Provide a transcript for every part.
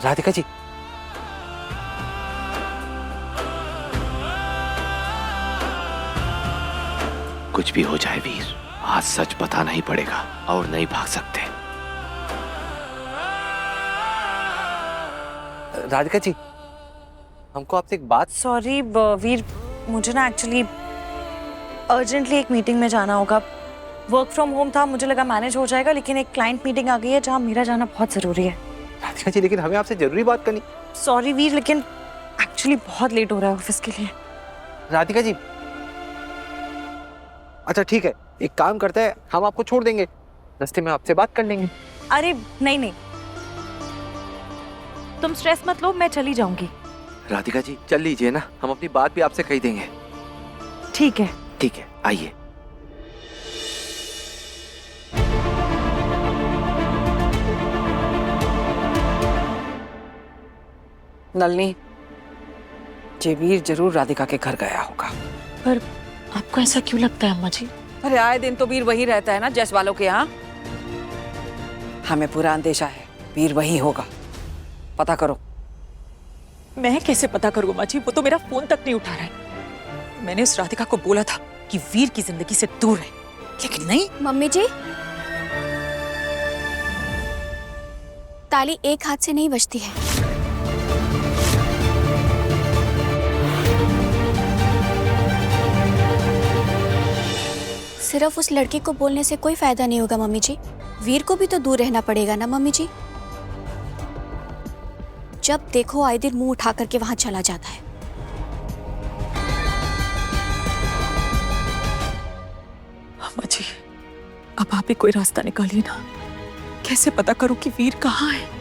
राधिका जी, कुछ भी हो जाए वीर, आज सच बताना ही पड़ेगा और नहीं भाग सकते। राधिका जी, हमको आपसे एक बात। सॉरी वीर, मुझे ना एक्चुअली अर्जेंटली एक मीटिंग में जाना होगा। वर्क फ्रॉम होम था, मुझे लगा मैनेज हो जाएगा, लेकिन एक क्लाइंट मीटिंग आ गई है जहाँ मेरा जाना बहुत जरूरी है। राधिका जी, लेकिन हमें आपसे जरूरी बात करनी। सॉरी वीर, लेकिन एक्चुअली बहुत लेट हो रहा है ऑफिस के लिए। राधिका जी, अच्छा ठीक है, एक काम करते हैं, हम आपको छोड़ देंगे, रास्ते में आपसे बात कर लेंगे। अरे नहीं नहीं, तुम स्ट्रेस मत लो, मैं चली जाऊंगी। राधिका जी चल लीजिए ना, हम अपनी बात भी आपसे कह देंगे। ठीक है। ठीक है, आइए। नलिनी, ये वीर जरूर राधिका के घर गया होगा। पर आपको ऐसा क्यों लगता है अम्मा जी? अरे आए दिन तो वीर वही रहता है ना जैस वालों के यहाँ। हमें पूरा अंदेशा है वीर वही होगा, पता करो। मैं कैसे पता करूँ अम्मा जी? वो तो मेरा फोन तक नहीं उठा रहा है। मैंने उस राधिका को बोला था कि वीर की जिंदगी से दूर रहे, लेकिन नहीं। मम्मी जी, ताली एक हाथ से नहीं बजती है। सिर्फ उस लड़के को बोलने से कोई फायदा नहीं होगा मम्मी जी। वीर को भी तो दूर रहना पड़ेगा ना मम्मी जी। जब देखो आए दिन मुंह उठा करके वहां चला जाता है। अम्मा जी, अब आप ही कोई रास्ता निकालिए ना। कैसे पता करूं कि वीर कहाँ है?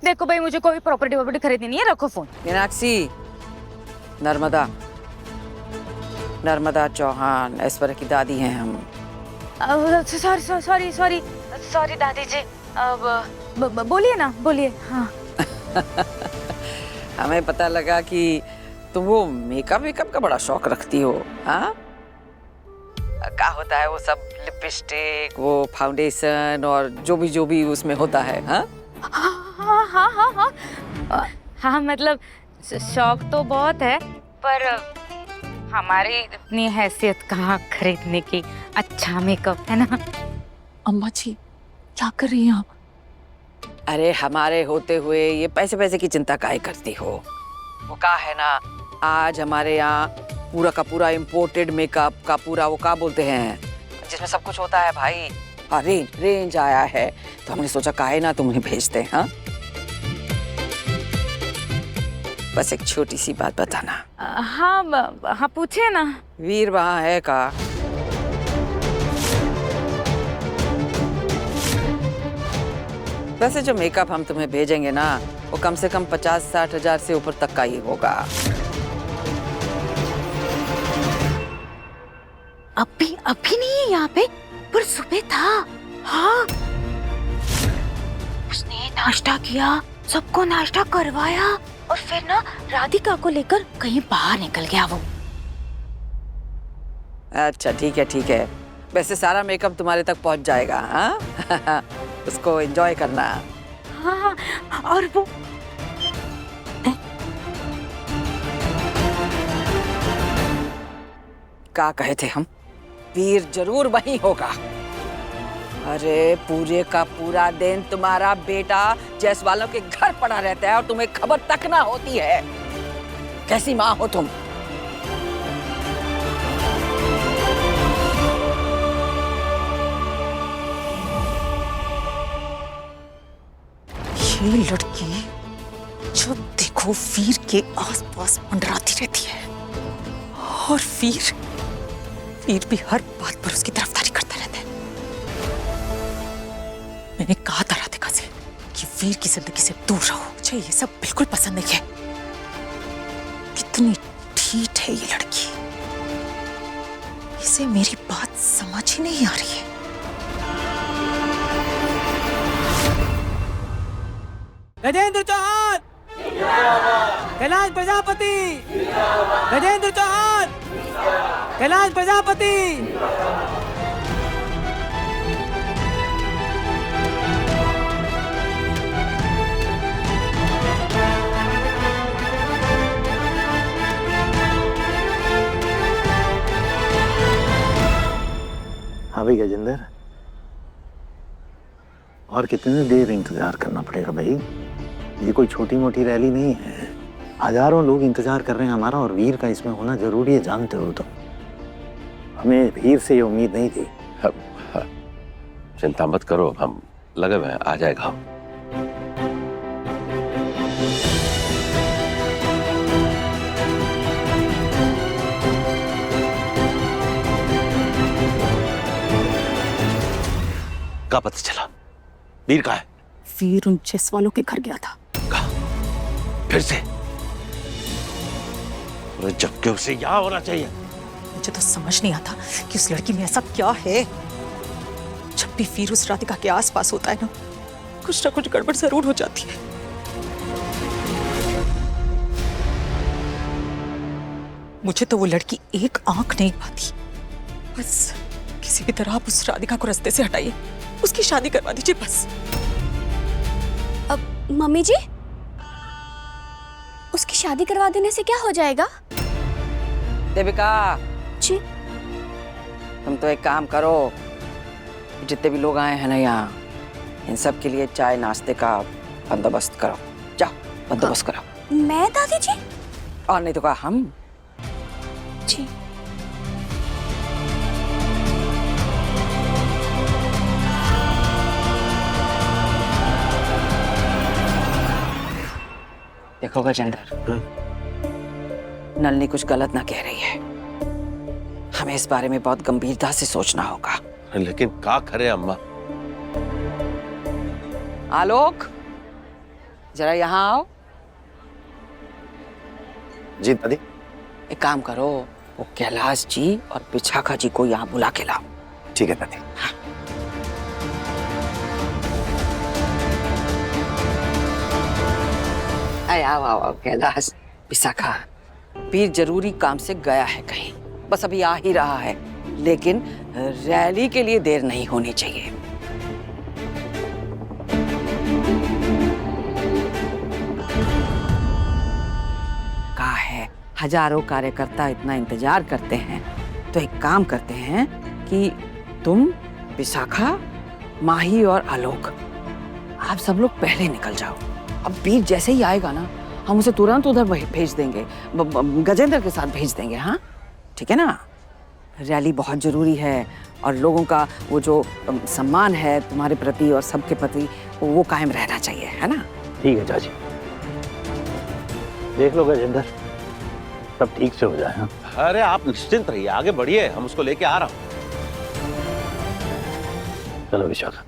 देखो भाई, मुझे कोई प्रॉपर्टी खरीदनी नहीं है, रखो फोन। मीनाक्षी, नर्मदा, नर्मदा चौहान ऐश्वर्या की दादी हैं हम। सॉरी सॉरी सॉरी सॉरी दादी जी, अब बोलिए ना, बोलिए। हाँ हमें पता लगा कि तुम वो मेकअप का बड़ा शौक रखती हो। हाँ, क्या होता है वो सब, लिपस्टिक, वो फाउंडेशन और जो भी उसमें होता है। हाँ हाँ हाँ हाँ हाँ हाँ, मतलब शौक तो बहुत है, पर हमारी इतनी हैसियत कहाँ खरीदने की अच्छा मेकअप, है ना? अम्मा जी, क्या कर रही हैं आप? अरे हमारे होते हुए ये पैसे की चिंता काहे करती हो? वो का है ना, आज हमारे यहाँ पूरा का पूरा इम्पोर्टेड मेकअप का पूरा वो का बोलते हैं, जिसमें सब कुछ होता है भाई। हाँ, रेंज आया है, तो हमने सोचा काहे ना तुम्हें भेजते हैं। हाँ, बस एक छोटी सी बात बताना। हाँ पूछिए ना। वीर वहाँ है का? वैसे जो मेकअप हम तुम्हें भेजेंगे ना, वो कम से कम 50-60 हजार से ऊपर तक का ही होगा। अभी नहीं है यहाँ पे, पर सुबह था। हाँ, उसने नाश्ता किया, सबको नाश्ता करवाया और फिर ना राधिका को लेकर कहीं बाहर निकल गया वो। अच्छा ठीक है, वैसे सारा मेकअप तुम्हारे तक पहुंच जाएगा। हाँ उसको एंजॉय करना। हाँ, और वो क्या कहे थे हम? वीर जरूर वहीं होगा। अरे पूरे का पूरा दिन तुम्हारा बेटा जैसवालों के घर पड़ा रहता है और तुम्हें खबर तक ना होती है। कैसी माँ हो तुम? ये लड़की जब देखो वीर के आसपास मंडराती रहती है, और वीर भी हर बात पर उसकी तरफदारी करता रहता है। मैंने कहा था राधिका से कि वीर की जिंदगी से दूर रहो। मुझे ये सब बिल्कुल पसंद नहीं है। कितनी ढीठ है ये लड़की, इसे मेरी बात समझ ही नहीं आ रही है। गजेंद्र चौहान, कैलाश प्रजापति, गजेंद्र चौहान, कैलाश प्रजापति। हाँ भाई गजेंद्र, और कितनी देर इंतजार करना पड़ेगा भाई? ये कोई छोटी मोटी रैली नहीं है, हजारों लोग इंतजार कर रहे हैं हमारा, और वीर का इसमें होना जरूरी है, जानते हो तुम। हमें वीर से ये उम्मीद नहीं थी। चिंता मत करो, हम लगे हुए हैं, आ जाएगा। क्या पता चला? वीर कहाँ है? वीर उन चेस वालों के घर गया था। कहाँ? फिर से? जबकि उसे यहाँ होना चाहिए। मुझे तो समझ नहीं आता कि उस लड़की में ऐसा क्या है। जब भी वीर उस राधिका के आसपास होता है ना कुछ गड़बड़ जरूर हो जाती है। मुझे तो वो लड़की एक आंख नहीं पाती। बस किसी भी तरह आप उस राधिका को रास्ते से हटाइए, उसकी शादी करवा दीजिए बस। अब मम्मी जी, उसकी शादी करवा देने से क्या हो जाएगा? देविका जी। तुम तो एक काम करो, जितने भी लोग आए हैं ना यहाँ, इन सब के लिए चाय नाश्ते का बंदोबस्त करो। जाओ बंदोबस्त करो। मैं दादी जी? और नहीं तो कहा हम। जी। देखो गजेंद्र, नलनी कुछ गलत ना कह रही है, हमें इस बारे में बहुत गंभीरता से सोचना होगा। लेकिन क्या करे अम्मा? आलोक, जरा यहाँ आओ। जी दादी। एक काम करो, वो कैलाश जी और विशाखा जी को यहाँ बुला के लाओ। ठीक है दादी। आओ आओ आओ कैलाश, विशाखा, वीर जरूरी काम से गया है कहीं, बस अभी आ ही रहा है, लेकिन रैली के लिए देर नहीं होनी चाहिए। कहा है, हजारों कार्यकर्ता इतना इंतजार करते हैं, तो एक काम करते हैं कि तुम, विशाखा, माही और आलोक, आप सब लोग पहले निकल जाओ। अब वीर जैसे ही आएगा ना, हम उसे तुरंत उधर भेज देंगे, गजेंद्र के साथ भेज देंगे। हाँ ठीक है ना? रैली बहुत जरूरी है, और लोगों का वो जो सम्मान है तुम्हारे प्रति और सबके प्रति, वो कायम रहना चाहिए, है ना? ठीक है चाची, देख लो गजेंद्र, सब ठीक से हो जाए। हाँ? अरे आप निश्चिंत रहिए, आगे बढ़िए, हम उसको लेके आ रहा हूँ। चलो विशाखा।